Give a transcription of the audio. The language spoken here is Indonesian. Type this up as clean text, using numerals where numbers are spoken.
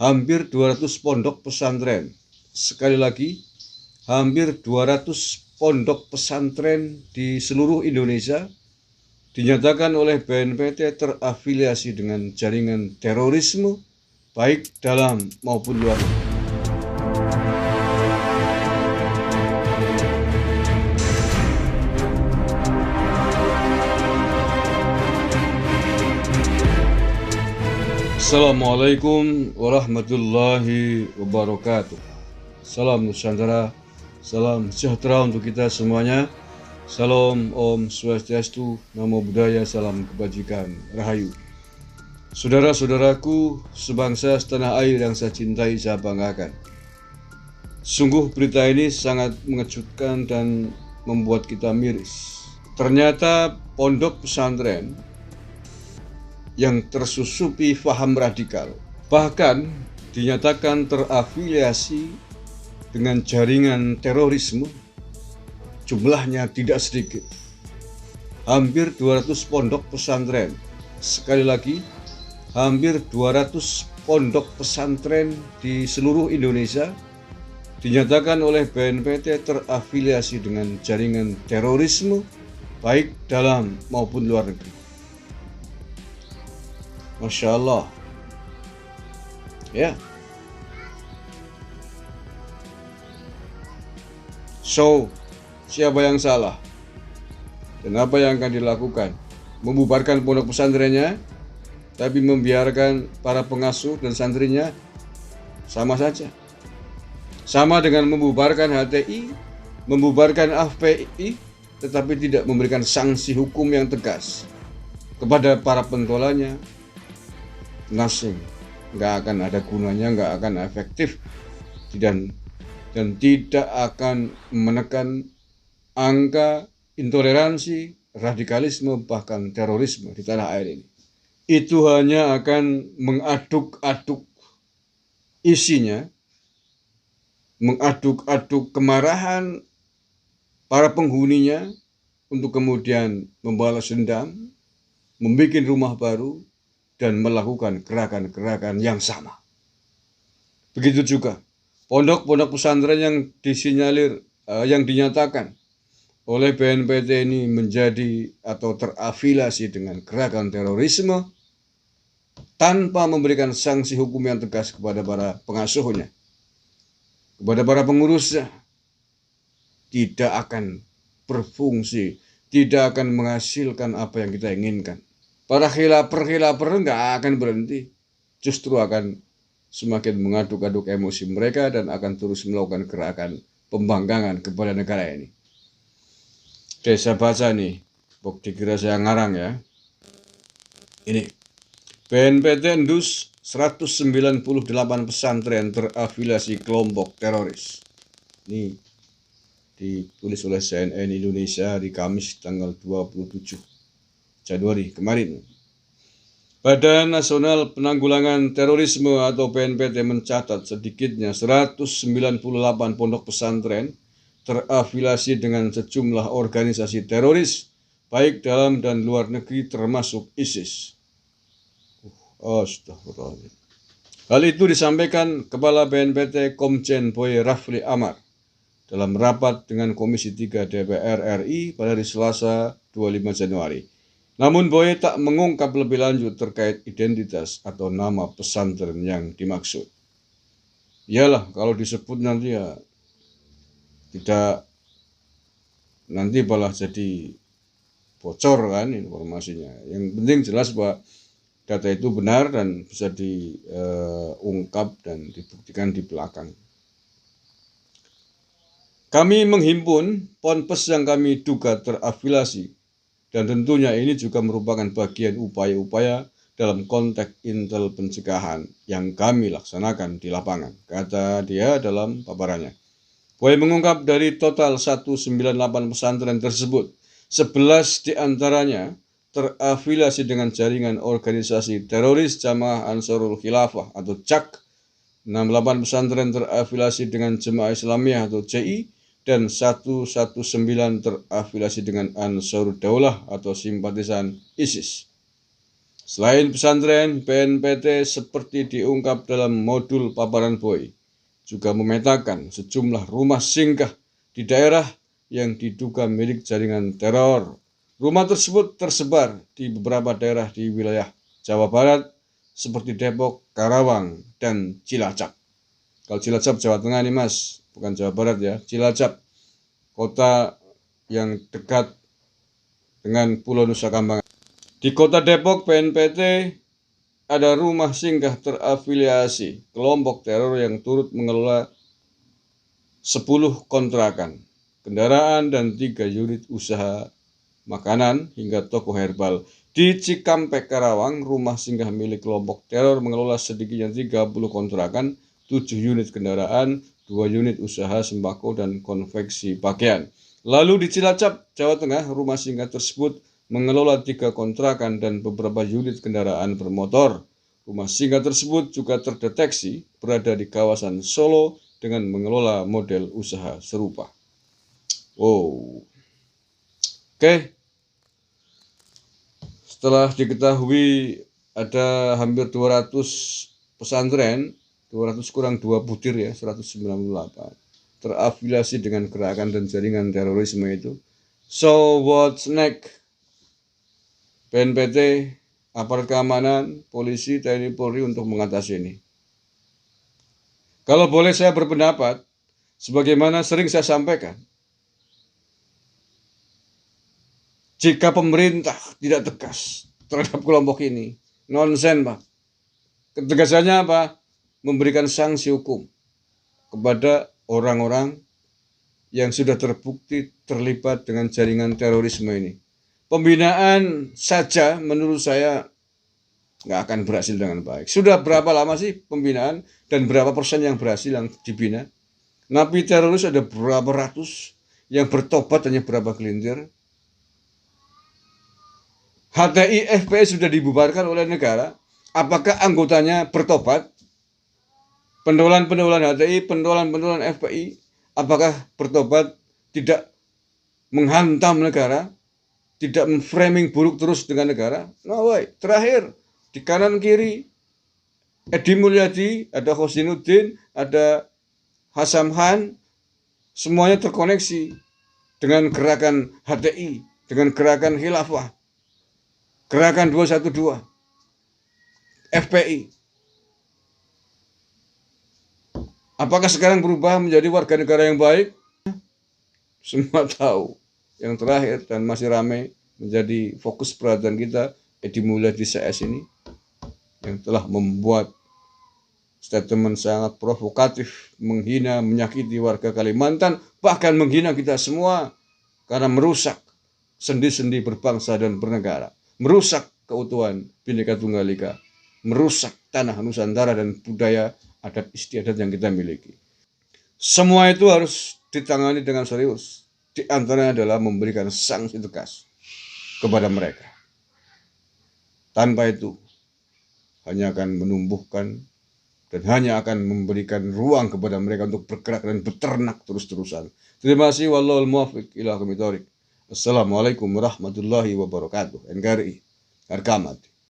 hampir 200 pondok pesantren. Sekali lagi, hampir 200 pondok pesantren di seluruh Indonesia dinyatakan oleh BNPT terafiliasi dengan jaringan terorisme, baik dalam maupun luar negeri. Assalamualaikum warahmatullahi wabarakatuh. Salam Nusantara, salam sejahtera untuk kita semuanya. Salam Om Swastiastu, Namo Buddhaya, salam kebajikan, Rahayu. Saudara-saudaraku sebangsa setanah air yang saya cintai, saya banggakan. Sungguh berita ini sangat mengejutkan dan membuat kita miris. Ternyata pondok pesantren yang tersusupi faham radikal bahkan dinyatakan terafiliasi dengan jaringan terorisme. Jumlahnya tidak sedikit, hampir 200 pondok pesantren. Sekali lagi, hampir 200 pondok pesantren di seluruh Indonesia dinyatakan oleh BNPT terafiliasi dengan jaringan terorisme, baik dalam maupun luar negeri. Masya Allah. Ya. So, siapa yang salah? Dan apa yang akan dilakukan? Membubarkan pondok pesantrennya, tapi membiarkan para pengasuh dan santrinya? Sama saja. Sama dengan membubarkan HTI, membubarkan FPI, tetapi tidak memberikan sanksi hukum yang tegas kepada para pentolannya. Nothing, nggak akan ada gunanya, nggak akan efektif, dan tidak akan menekan angka intoleransi, radikalisme, bahkan terorisme di tanah air ini. Itu hanya akan mengaduk-aduk isinya, mengaduk-aduk kemarahan para penghuninya untuk kemudian membalas dendam, membuat rumah baru, dan melakukan gerakan-gerakan yang sama. Begitu juga pondok-pondok pesantren yang disinyalir, yang dinyatakan oleh BNPT ini menjadi atau terafiliasi dengan gerakan terorisme tanpa memberikan sanksi hukum yang tegas kepada para pengasuhnya, kepada para pengurusnya, tidak akan berfungsi, tidak akan menghasilkan apa yang kita inginkan. Para khilaper nggak akan berhenti, justru akan semakin mengaduk-aduk emosi mereka dan akan terus melakukan gerakan pembangkangan kepada negara ini. Oke, saya baca nih, dikira saya ngarang ya. Ini, BNPT endus 198 pesantren terafiliasi kelompok teroris. Ini ditulis oleh CNN Indonesia di Kamis tanggal 27 Januari kemarin. Badan Nasional Penanggulangan Terorisme atau BNPT mencatat sedikitnya 198 pondok pesantren terafiliasi dengan sejumlah organisasi teroris, baik dalam dan luar negeri termasuk ISIS. Astagfirullahaladzim. Hal itu disampaikan Kepala BNPT Komjen Boy Rafli Amar dalam rapat dengan Komisi 3 DPR RI pada hari Selasa 25 Januari. Namun Boy tak mengungkap lebih lanjut terkait identitas atau nama pesantren yang dimaksud. Iyalah, kalau disebut nanti ya tidak, nanti malah jadi bocor kan informasinya. Yang penting jelas bahwa data itu benar dan bisa diungkap dan dibuktikan di belakang. Kami menghimpun ponpes yang kami duga terafiliasi, dan tentunya ini juga merupakan bagian upaya-upaya dalam konteks intel pencegahan yang kami laksanakan di lapangan, kata dia dalam paparannya. Boy mengungkap dari total 198 pesantren tersebut, 11 diantaranya terafiliasi dengan jaringan organisasi teroris Jamaah Ansarul Khilafah atau JAK, 68 pesantren terafiliasi dengan Jemaah Islamiyah atau JI, dan 119 terafiliasi dengan Ansarud Daulah atau simpatisan ISIS. Selain pesantren, BNPT seperti diungkap dalam modul paparan Boy juga memetakan sejumlah rumah singgah di daerah yang diduga milik jaringan teror. Rumah tersebut tersebar di beberapa daerah di wilayah Jawa Barat seperti Depok, Karawang, dan Cilacap. Kalau Cilacap Jawa Tengah nih Mas, bukan Jawa Barat ya. Cilacap, kota yang dekat dengan Pulau Nusa Kambangan. Di kota Depok, BNPT ada rumah singgah terafiliasi kelompok teror yang turut mengelola 10 kontrakan, kendaraan, dan 3 unit usaha makanan hingga toko herbal. Di Cikampek, Karawang, rumah singgah milik kelompok teror mengelola sedikitnya 30 kontrakan, 7 unit kendaraan, 2 unit usaha sembako dan konveksi pakaian. Lalu di Cilacap, Jawa Tengah, rumah singgah tersebut mengelola 3 kontrakan dan beberapa unit kendaraan bermotor. Rumah singgah tersebut juga terdeteksi berada di kawasan Solo dengan mengelola model usaha serupa. Wow. Oke. Setelah diketahui ada hampir 200 pesantren, 200 kurang 2 butir ya, 198, terafiliasi dengan gerakan dan jaringan terorisme itu. So what's next? BNPT, aparat keamanan, polisi, TNI, Polri untuk mengatasi ini. Kalau boleh saya berpendapat, sebagaimana sering saya sampaikan, jika pemerintah tidak tegas terhadap kelompok ini, nonsen Pak. Ketegasannya apa? Memberikan sanksi hukum kepada orang-orang yang sudah terbukti terlibat dengan jaringan terorisme ini. Pembinaan saja menurut saya nggak akan berhasil dengan baik. Sudah berapa lama sih pembinaan dan berapa persen yang berhasil yang dibina? Napi teroris ada berapa ratus, yang bertobat hanya berapa gelintir. HTI, FPI sudah dibubarkan oleh negara. Apakah anggotanya bertobat? Pentolan-pentolan HTI, pentolan-pentolan FPI, apakah bertobat, tidak menghantam negara? Tidak memframing buruk terus dengan negara? No way. Terakhir, di kanan kiri, Edi Mulyadi, ada Hosinuddin, ada Hasan Han, semuanya terkoneksi dengan gerakan HTI, dengan gerakan Khilafah, gerakan 212, FPI. Apakah sekarang berubah menjadi warga negara yang baik? Semua tahu. Yang terakhir dan masih ramai menjadi fokus perhatian kita, Edi Mulyadi CS ini, yang telah membuat statement sangat provokatif, menghina, menyakiti warga Kalimantan, bahkan menghina kita semua karena merusak sendi-sendi berbangsa dan bernegara, merusak keutuhan Bhinneka Tunggal Ika, merusak tanah Nusantara dan budaya adat istiadat yang kita miliki. Semua itu harus ditangani dengan serius. Di antaranya adalah memberikan sanksi tegas kepada mereka. Tanpa itu hanya akan menumbuhkan dan hanya akan memberikan ruang kepada mereka untuk bergerak dan beternak terus-terusan. Terima kasih. Wallahul muwaffiq ila aqwamit thoriq. Assalamualaikum warahmatullahi wabarakatuh. NKRI. Harga mati.